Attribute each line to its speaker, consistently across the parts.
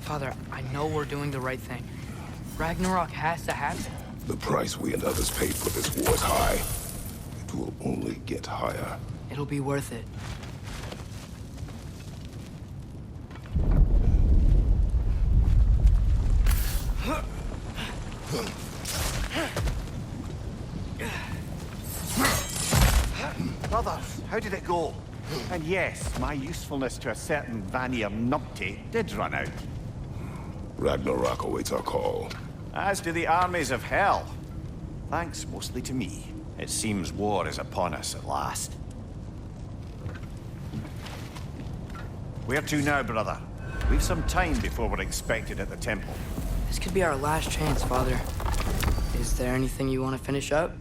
Speaker 1: Father, I know we're doing the right thing. Ragnarok has to happen.
Speaker 2: The price we and others paid for this war is high. It will only get higher.
Speaker 1: It'll be worth it.
Speaker 3: Brothers, how did it go? And yes, my usefulness to a certain Vanir numpty did run out.
Speaker 2: Ragnarok awaits our call.
Speaker 3: As do the armies of hell. Thanks mostly to me. It seems war is upon us at last. Where to now, brother? We've some time before we're expected at the temple.
Speaker 1: This could be our last chance, Father. Is there anything you want to finish up?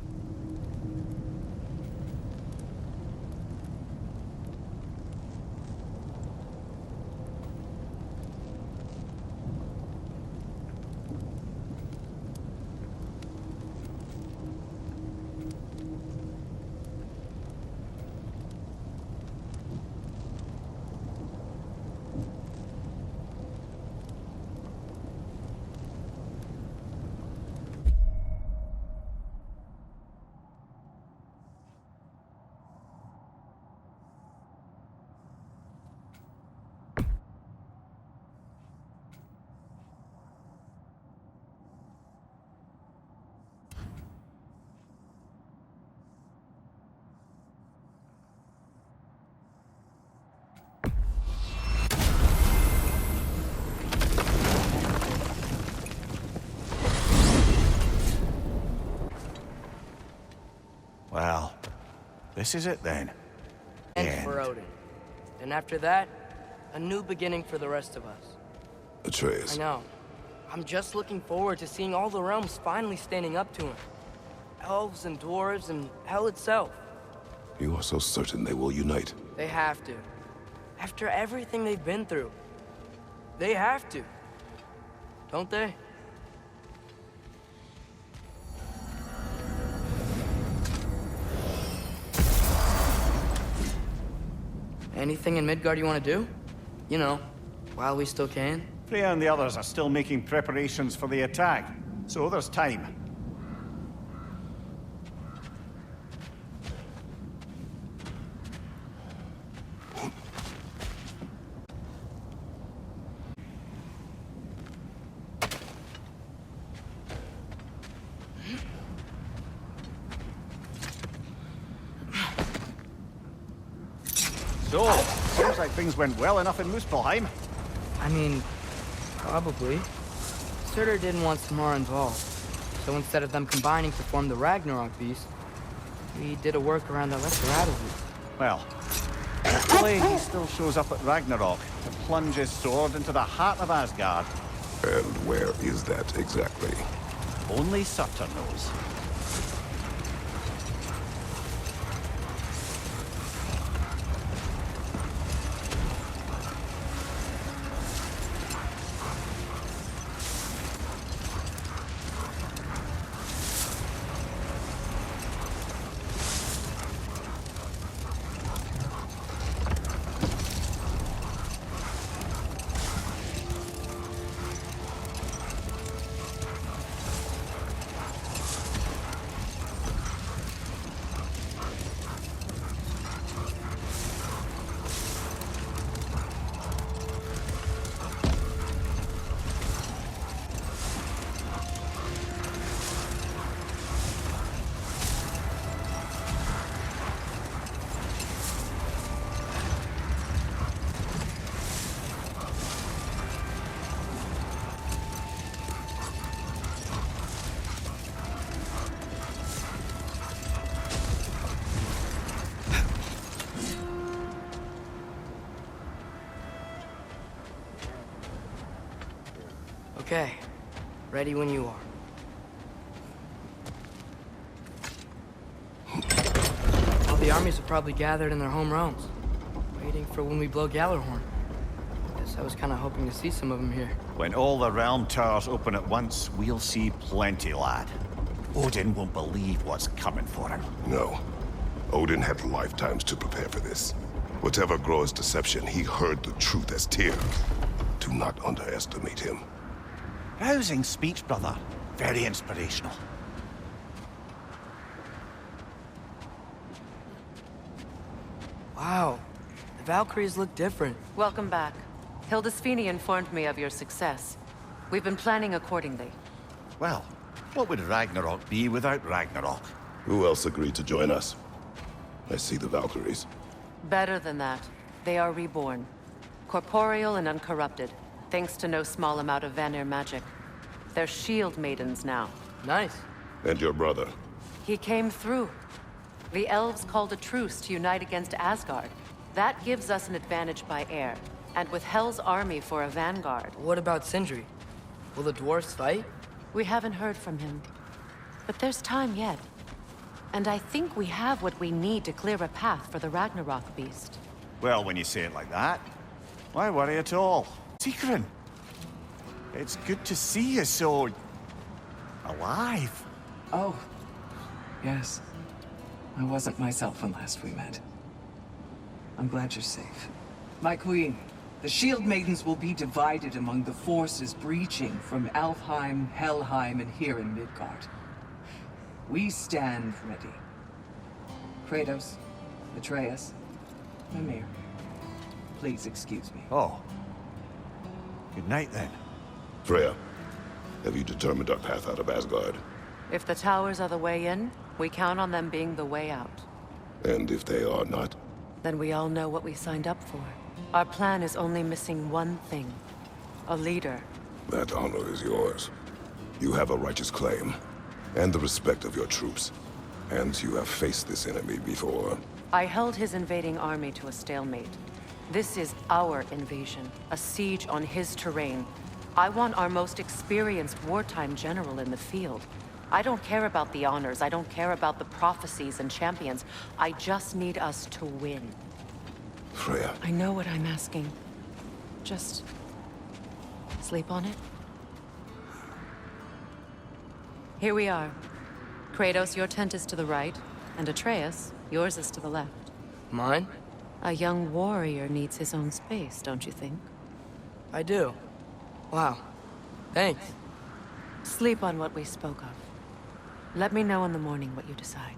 Speaker 3: Well, this is it then.
Speaker 1: And for Odin. And after that, a new beginning for the rest of us.
Speaker 2: Atreus.
Speaker 1: I know. I'm just looking forward to seeing all the realms finally standing up to him. Elves and dwarves and hell itself.
Speaker 2: You are so certain they will unite.
Speaker 1: They have to. After everything they've been through. They have to. Don't they? Anything in Midgard you want to do? You know, while we still can.
Speaker 3: Freya and the others are still making preparations for the attack, so there's time. So, seems like things went well enough in Muspelheim.
Speaker 1: I mean, probably. Surtur didn't want Samara involved. So instead of them combining to form the Ragnarok beast, we did a workaround that left her out of it.
Speaker 3: Well, hopefully he still shows up at Ragnarok to plunge his sword into the heart of Asgard.
Speaker 2: And where is that exactly?
Speaker 3: Only Surtur knows.
Speaker 1: Okay. Ready when you are. All the armies are probably gathered in their home realms, waiting for when we blow Gjallarhorn. Guess I was kind of hoping to see some of them here.
Speaker 3: When all the realm towers open at once, we'll see plenty, lad. Odin won't believe what's coming for him.
Speaker 2: No. Odin had lifetimes to prepare for this. Whatever Groa's deception, he heard the truth as Tyr. Do not underestimate him.
Speaker 3: Rousing speech, brother. Very inspirational.
Speaker 1: Wow, the Valkyries look different.
Speaker 4: Welcome back. Hildisvini informed me of your success. We've been planning accordingly.
Speaker 3: Well, what would Ragnarok be without Ragnarok?
Speaker 2: Who else agreed to join us? I see the Valkyries.
Speaker 4: Better than that. They are reborn. Corporeal and uncorrupted, thanks to no small amount of Vanir magic. They're shield maidens now.
Speaker 1: Nice.
Speaker 2: And your brother.
Speaker 4: He came through. The elves called a truce to unite against Asgard. That gives us an advantage by air, and with Hell's army for a vanguard.
Speaker 1: What about Sindri? Will the dwarves fight?
Speaker 4: We haven't heard from him. But there's time yet. And I think we have what we need to clear a path for the Ragnarok beast.
Speaker 3: Well, when you say it like that, why worry at all? Tikrin, it's good to see you so... alive.
Speaker 5: Oh, yes. I wasn't myself when last we met. I'm glad you're safe. My queen, the Shield Maidens will be divided among the forces breaching from Alfheim, Helheim, and here in Midgard. We stand ready. Kratos, Atreus, Mimir, please excuse me.
Speaker 3: Oh. Good night, then.
Speaker 2: Freya, have you determined our path out of Asgard?
Speaker 4: If the towers are the way in, we count on them being the way out.
Speaker 2: And if they are not?
Speaker 4: Then we all know what we signed up for. Our plan is only missing one thing. A leader.
Speaker 2: That honor is yours. You have a righteous claim, and the respect of your troops. And you have faced this enemy before.
Speaker 4: I held his invading army to a stalemate. This is our invasion, a siege on his terrain. I want our most experienced wartime general in the field. I don't care about the honors, I don't care about the prophecies and champions. I just need us to win.
Speaker 2: Freya.
Speaker 4: I know what I'm asking. Just... sleep on it? Here we are. Kratos, your tent is to the right, and Atreus, yours is to the left.
Speaker 1: Mine?
Speaker 4: A young warrior needs his own space, don't you think?
Speaker 1: I do. Wow. Thanks.
Speaker 4: Sleep on what we spoke of. Let me know in the morning what you decide.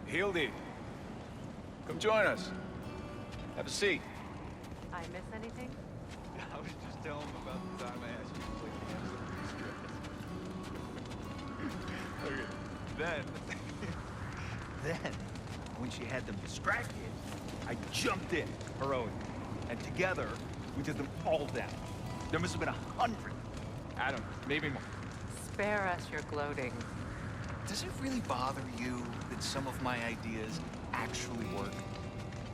Speaker 6: Hildy, come join us. Have a seat.
Speaker 4: I miss anything?
Speaker 6: I was just telling him about the time I asked you to play the stress. Okay, then, when she had them distracted, I jumped in, heroic, and together, we took them all down. There must have been 100. I don't know, maybe more.
Speaker 4: Spare us your gloating.
Speaker 6: Does it really bother you that some of my ideas actually work?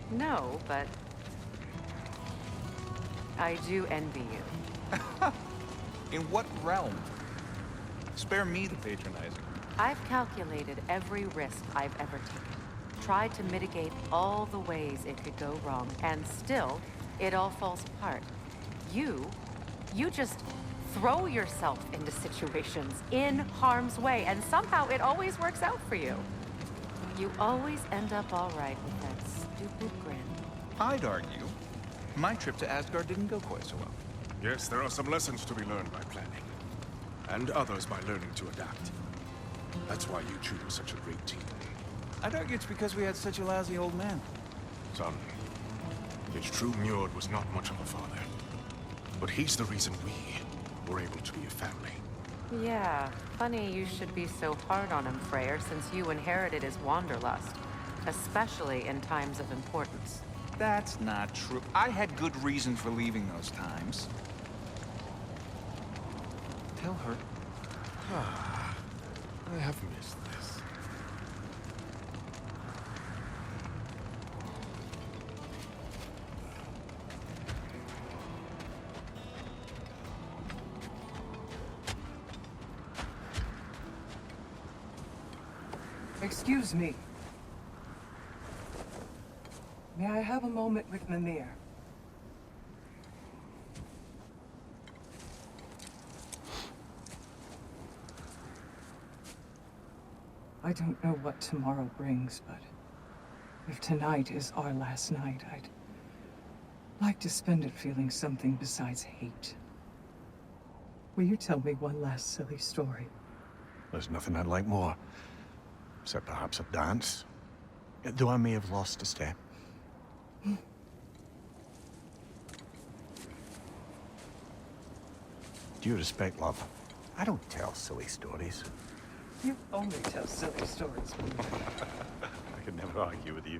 Speaker 4: No, but... I do envy you.
Speaker 6: In what realm? Spare me the patronizing.
Speaker 4: I've calculated every risk I've ever taken. Tried to mitigate all the ways it could go wrong, and still, it all falls apart. You just throw yourself into situations in harm's way, and somehow it always works out for you. You always end up all right with that stupid grin.
Speaker 6: I'd argue my trip to Asgard didn't go quite so well.
Speaker 7: Yes, there are some lessons to be learned by planning. And others by learning to adapt. That's why you two were such a great team.
Speaker 6: I'd argue it's because we had such a lousy old man.
Speaker 7: Son, it's true Njord was not much of a father. But he's the reason we were able to be a family.
Speaker 4: Yeah, funny you should be so hard on him, Freyr, since you inherited his wanderlust. Especially in times of importance.
Speaker 6: That's not true. I had good reason for leaving those times. Tell her.
Speaker 7: I have missed this.
Speaker 5: Excuse me. May I have a moment with Mimir? I don't know what tomorrow brings, but if tonight is our last night, I'd like to spend it feeling something besides hate. Will you tell me one last silly story?
Speaker 3: There's nothing I'd like more. Except perhaps a dance. Though I may have lost a step. Due respect, love, I don't tell silly stories.
Speaker 5: You only tell silly stories.
Speaker 3: I could never argue with you.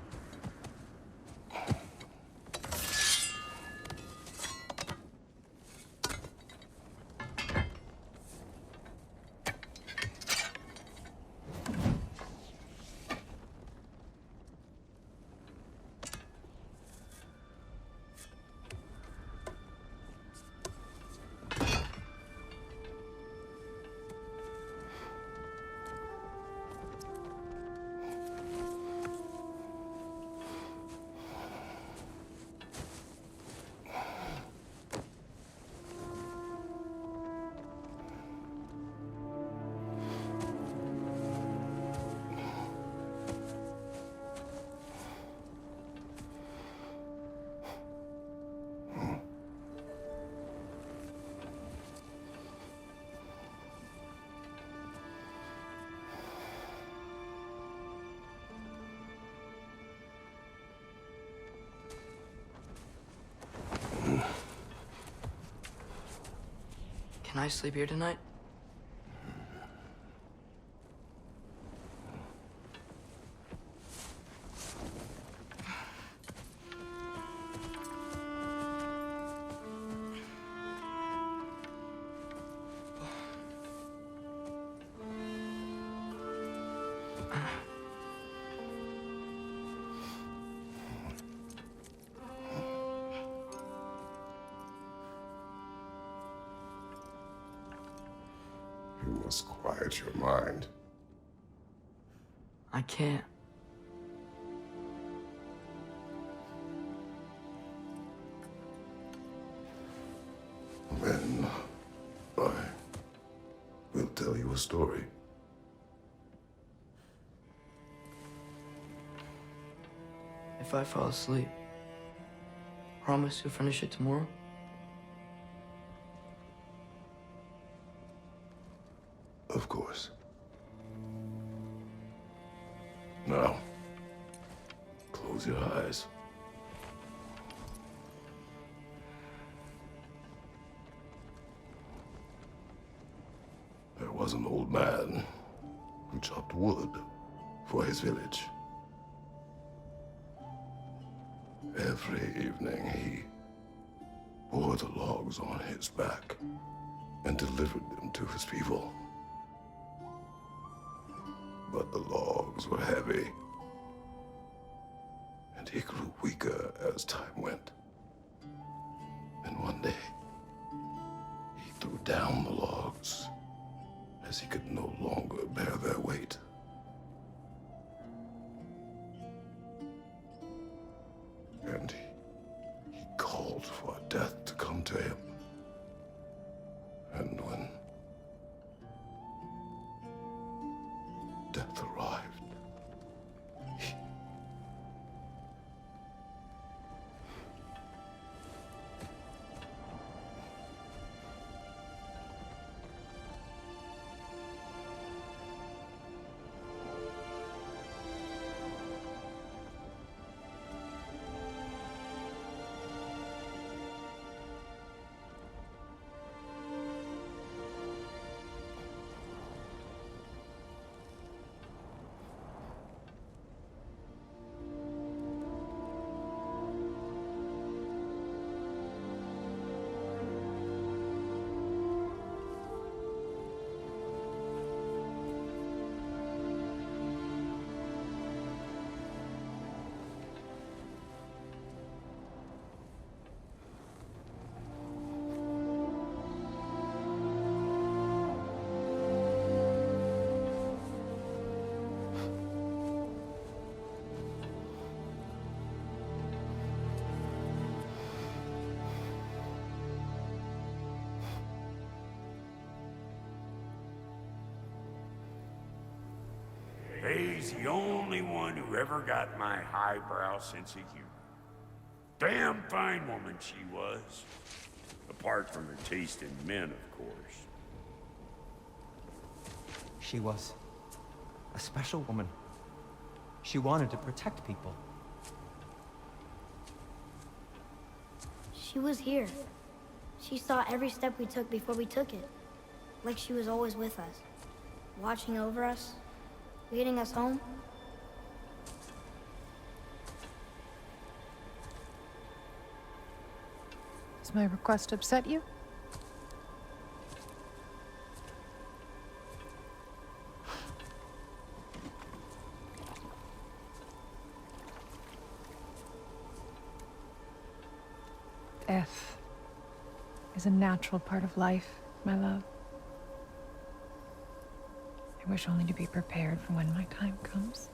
Speaker 1: Can I sleep here tonight?
Speaker 2: You must quiet your mind.
Speaker 1: I can't.
Speaker 2: Then I will tell you a story.
Speaker 1: If I fall asleep, promise you'll finish it tomorrow?
Speaker 2: Of course. Now, close your eyes. There was an old man who chopped wood for his village. Every evening he bore the logs on his back and delivered them to his people. But the logs were heavy, and he grew weaker as time went. And one day, he threw down the logs as he could no longer bear their weight. And he called for death to come to him. And
Speaker 8: Faye's the only one who ever got my highbrow sense of humor. Damn fine woman she was. Apart from her taste in men, of course.
Speaker 9: She was a special woman. She wanted to protect people.
Speaker 10: She was here. She saw every step we took before we took it. Like she was always with us. Watching over us. Leading us home.
Speaker 11: Does my request upset you? Death is a natural part of life, my love. I wish only to be prepared for when my time comes.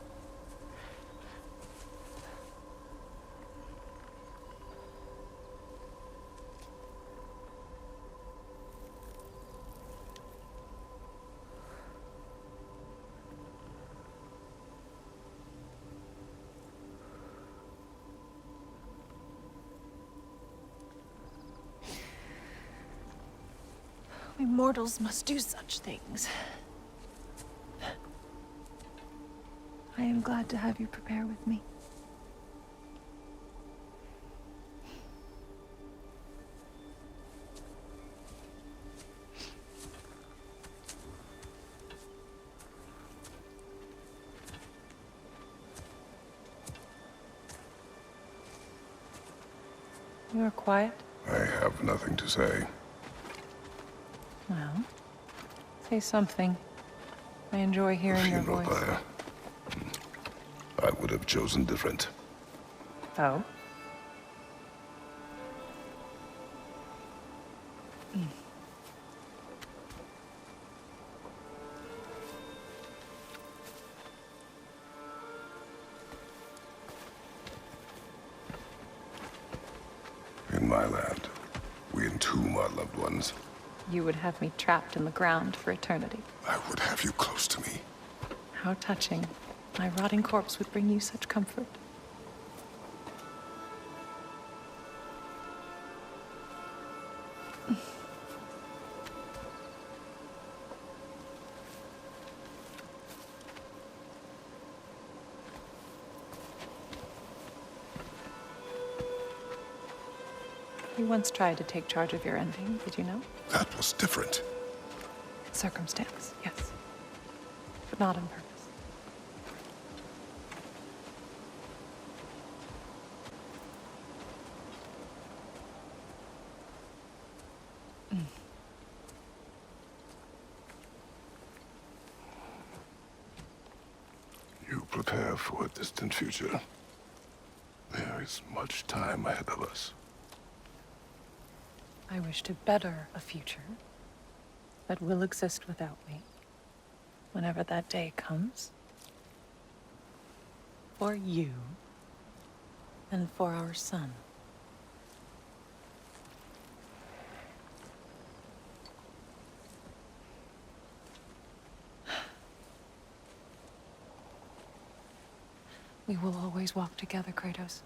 Speaker 11: We mortals must do such things. I am glad to have you prepare with me. You are quiet?
Speaker 2: I have nothing to say.
Speaker 11: Well, say something. I enjoy hearing your
Speaker 2: Funeral
Speaker 11: voice.
Speaker 2: pyre. I would have chosen different.
Speaker 11: Oh?
Speaker 2: In my land, we entomb our loved ones.
Speaker 11: You would have me trapped in the ground for eternity.
Speaker 2: I would have you close to me.
Speaker 11: How touching. My rotting corpse would bring you such comfort. You once tried to take charge of your ending, did you know?
Speaker 2: That was different.
Speaker 11: Circumstance, yes. But not on purpose.
Speaker 2: You prepare for a distant future. There is much time ahead of us.
Speaker 11: I wish to better a future that will exist without me, whenever that day comes. For you, and for our son. We will always walk together, Kratos.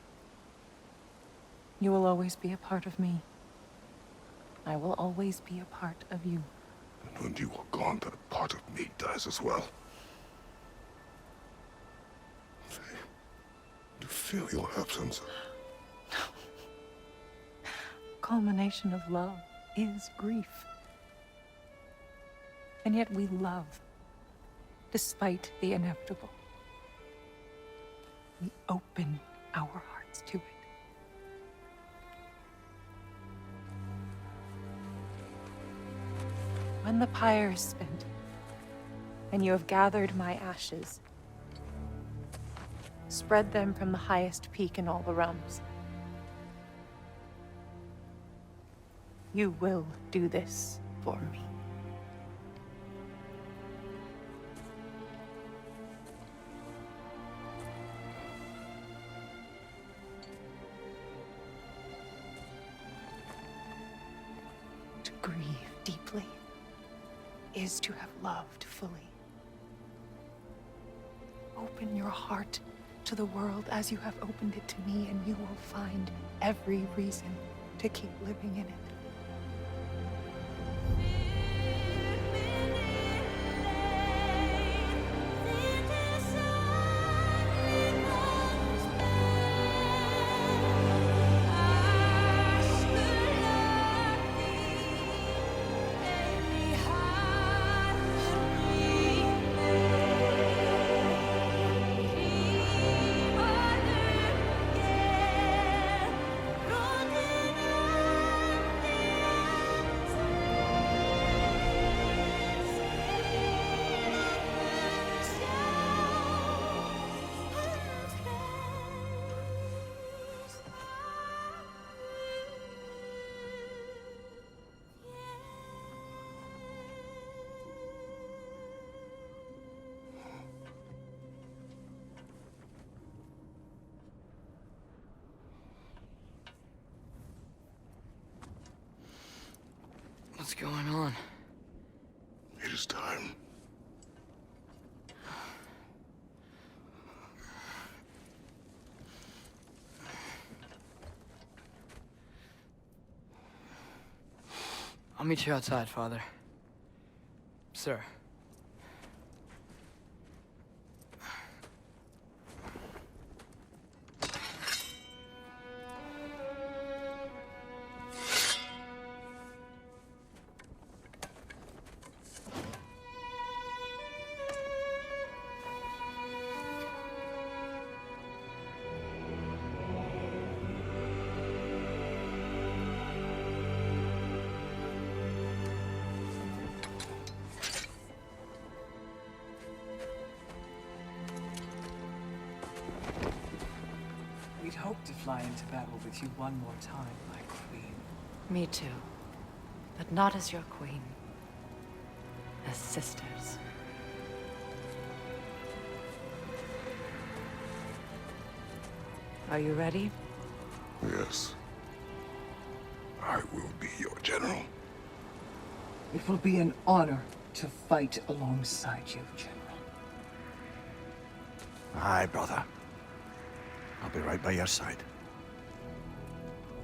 Speaker 11: You will always be a part of me. I will always be a part of you.
Speaker 2: And when you are gone, that part of me dies as well. You feel your absence.
Speaker 11: Culmination of love is grief. And yet we love, despite the inevitable. We open our hearts to it. When the pyre is spent, and you have gathered my ashes, spread them from the highest peak in all the realms. You will do this for me. To grieve deeply is to have loved fully. open your heart to the world as you have opened it to me, and you will find every reason to keep living in it.
Speaker 1: What's going on?
Speaker 2: It is time.
Speaker 1: I'll meet you outside, Father. Sir.
Speaker 5: We'd hoped to fly into battle with you one more time, my queen.
Speaker 4: Me too. But not as your queen. As sisters. Are you ready?
Speaker 2: Yes. I will be your general.
Speaker 5: It will be an honor to fight alongside you, General.
Speaker 3: Aye, brother. I'll be right by your side.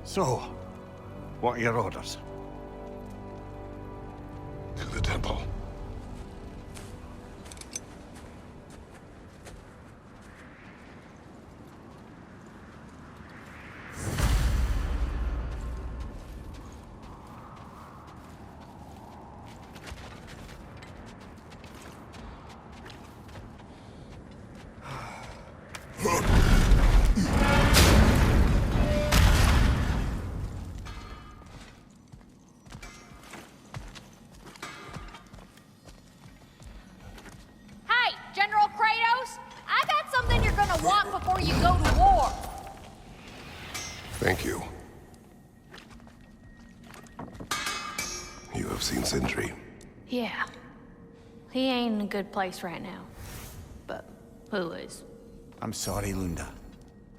Speaker 3: So, what are your orders?
Speaker 2: To the temple.
Speaker 12: Hey, General Kratos! I got something you're gonna want before you go to war!
Speaker 2: Thank you. You have seen Sindri.
Speaker 12: Yeah. He ain't in a good place right now. But who is?
Speaker 3: I'm sorry, Lunda.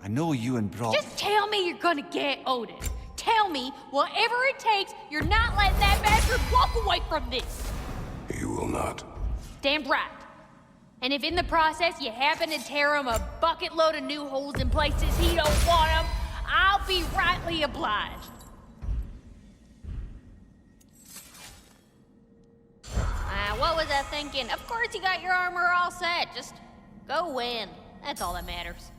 Speaker 3: I know you and Brock...
Speaker 12: Just tell me you're gonna get Odin. Tell me, whatever it takes, you're not letting that bastard walk away from this.
Speaker 2: You will not.
Speaker 12: Damn right. And if in the process you happen to tear him a bucket load of new holes in places he don't want them, I'll be rightly obliged. What was I thinking? Of course you got your armor all set. Just go win. That's all that matters.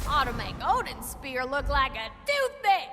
Speaker 12: Ought to make Odin's spear look like a toothpick.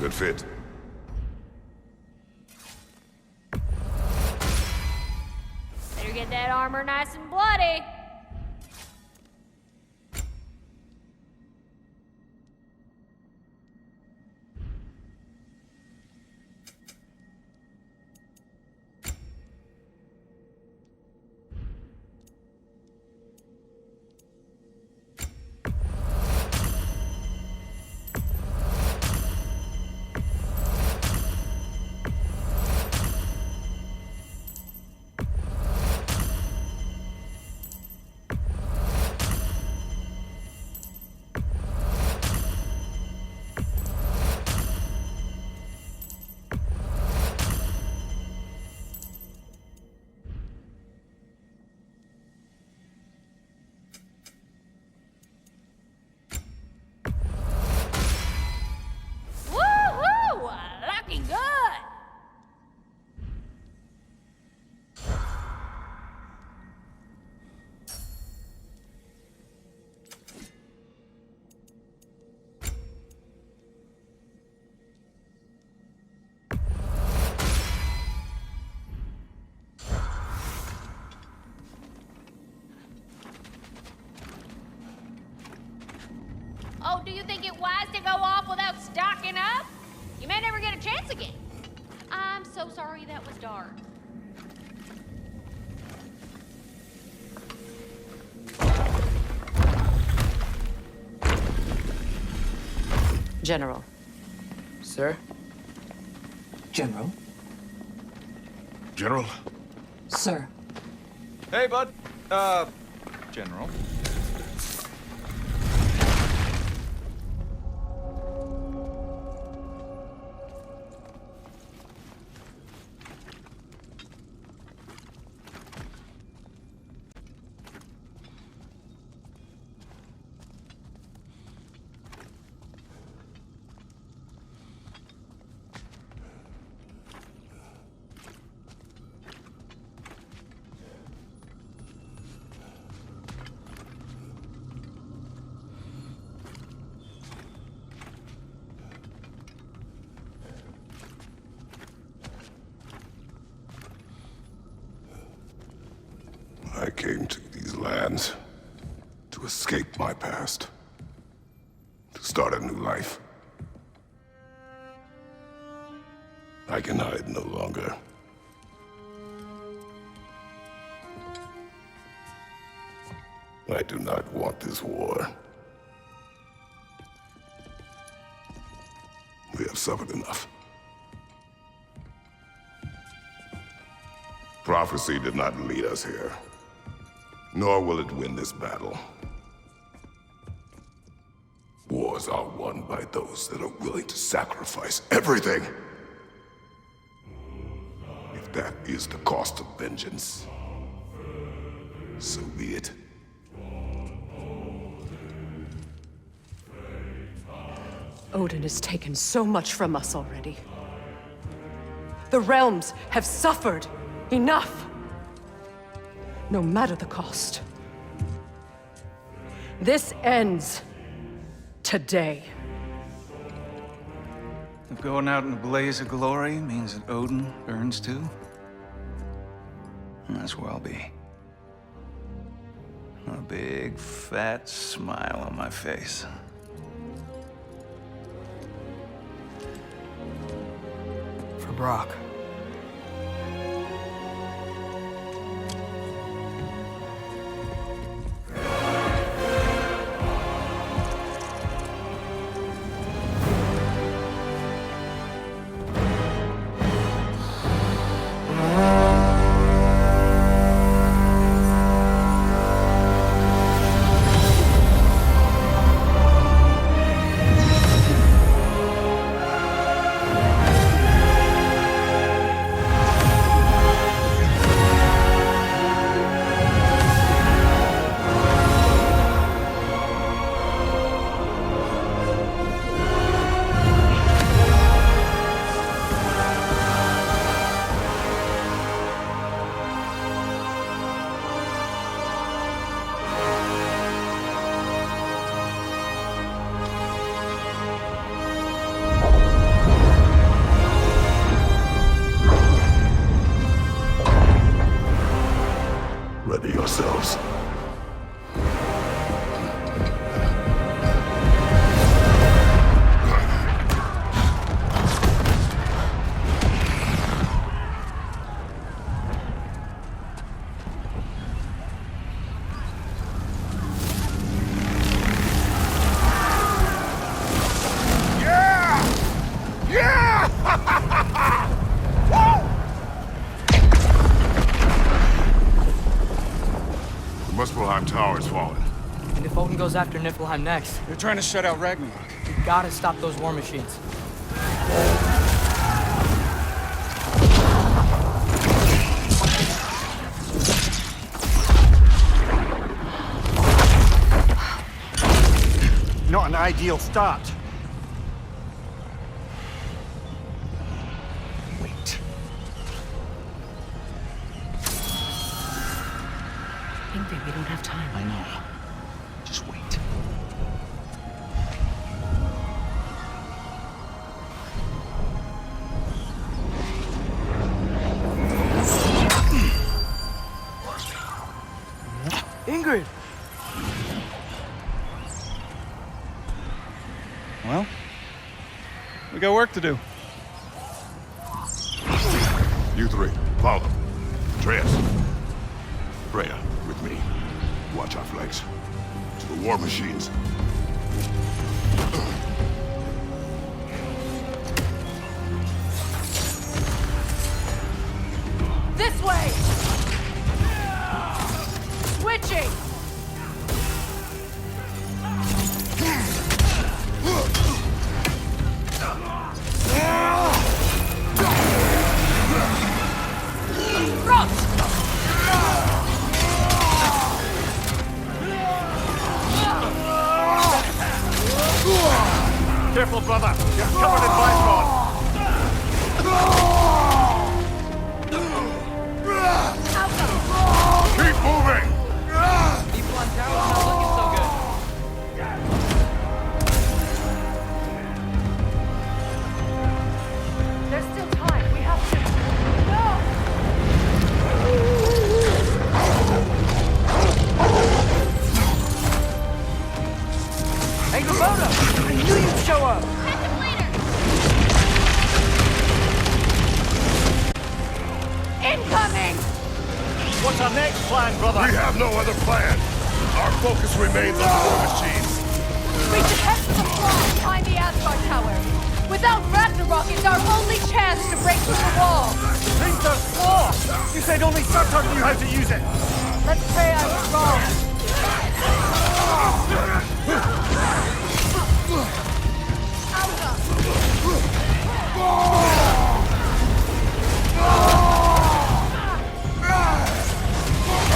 Speaker 2: good fit.
Speaker 12: Better get that armor nice and bloody. Woohoo! Looking good. Oh, do you think it wise to go off without stocking up? You may never get a chance again. I'm so sorry that was dark.
Speaker 4: General.
Speaker 1: Sir?
Speaker 5: General?
Speaker 7: General?
Speaker 5: Sir.
Speaker 6: Hey, bud. General.
Speaker 2: I came to these lands to escape my past, to start a new life. I can hide no longer. I do not want this war. We have suffered enough. Prophecy did not lead us here, nor will it win this battle. Wars are won by those that are willing to sacrifice everything. If that is the cost of vengeance, so be it.
Speaker 4: Odin has taken so much from us already. The realms have suffered enough. No matter the cost. This ends today.
Speaker 13: If going out in a blaze of glory means that Odin burns too, that's where I'll be. A big, fat smile on my face.
Speaker 1: For Brock.
Speaker 2: Muspelheim Tower is falling.
Speaker 1: And if Odin goes after Niflheim next,
Speaker 13: They're trying to shut out Ragnarok.
Speaker 1: we gotta stop those war machines.
Speaker 3: Not an ideal start.
Speaker 13: Wait.
Speaker 4: Ingrid, we don't have time.
Speaker 13: I know. Just wait.
Speaker 1: Ingrid!
Speaker 13: Well, we got work to do.
Speaker 2: You three, follow. Atreus. Freya, with me. Watch our flanks. To the war machines.
Speaker 12: This way! Switching!
Speaker 3: Careful, brother. You're covered in Bifrost.
Speaker 2: Keep moving!
Speaker 1: People on tower's not looking so good.
Speaker 4: There's still time. We have to. No!
Speaker 1: Hey, Gaboda! I knew you'd show up!
Speaker 12: Incoming!
Speaker 3: What's our next plan, brother?
Speaker 2: We have no other plan. Our focus remains on the war machines.
Speaker 12: We should head to the wall behind the Asgard Tower. Without Ragnarok, it's our only chance to break through the wall.
Speaker 3: Hringer's claw! You said only Surtur knew how to use it.
Speaker 12: Let's pray I was wrong.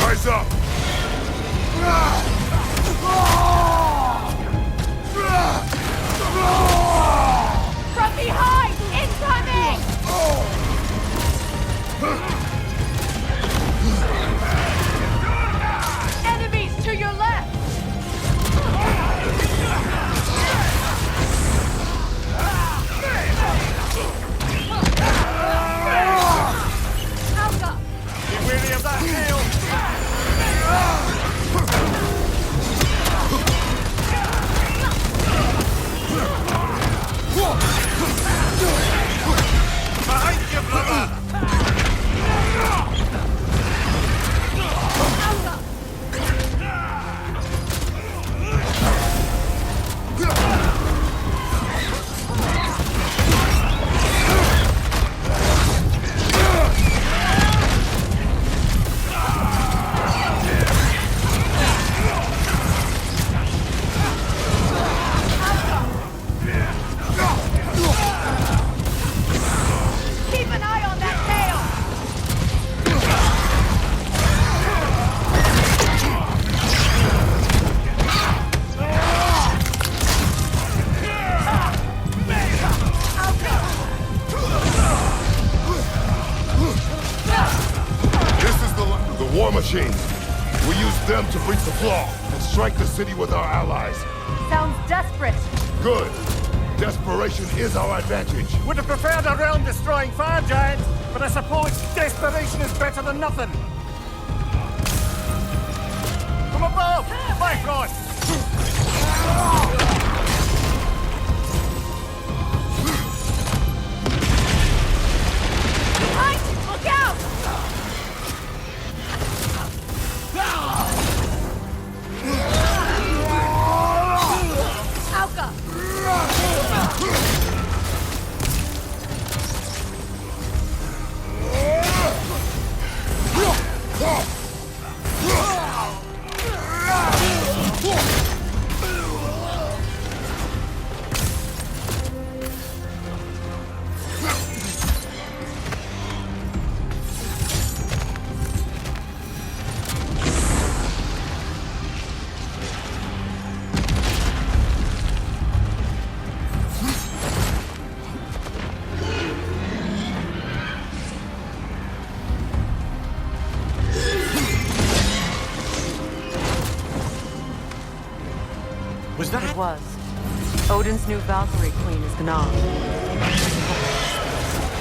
Speaker 2: Rise up!
Speaker 12: From behind! Incoming! Enemies to your left! Alka!
Speaker 3: Be wary of that tail. Behind you, brother!
Speaker 12: Keep an eye on that tail!
Speaker 2: This is the war machines. We use them to breach the flaw and strike the city with our allies.
Speaker 12: Sounds desperate.
Speaker 2: Good. Desperation is our advantage.
Speaker 3: Would have preferred a realm-destroying fire giant, but I suppose desperation is better than nothing. From above! Bifrost!
Speaker 12: Behind you! Look out! Alka!
Speaker 3: Was that?
Speaker 4: It was. Odin's new Valkyrie queen is Gná.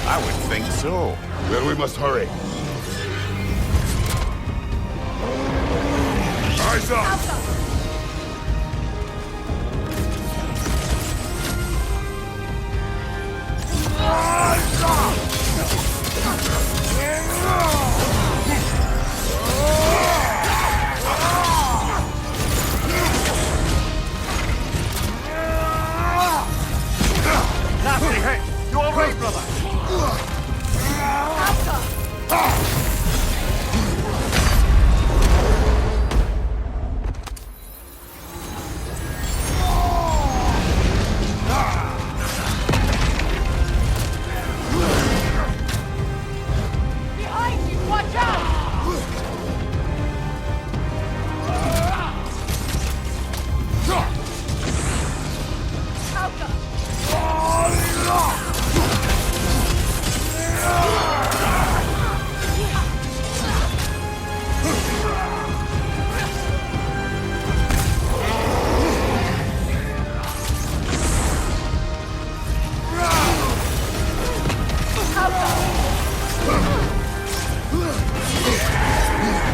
Speaker 3: I would think so.
Speaker 2: Then we must hurry. Eyes up!
Speaker 3: Nasty hit! You all right, brother?
Speaker 12: Behind you! Watch out!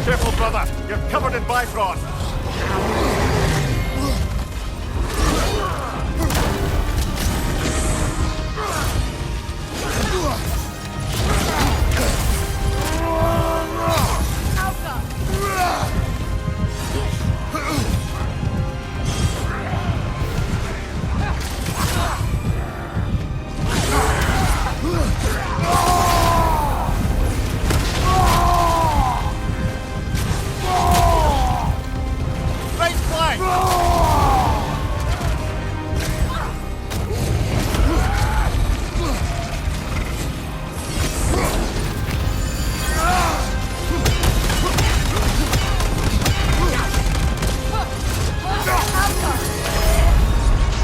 Speaker 3: Careful, brother. You're covered in Bifrost. Right flank!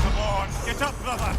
Speaker 3: Come on, get up, brother!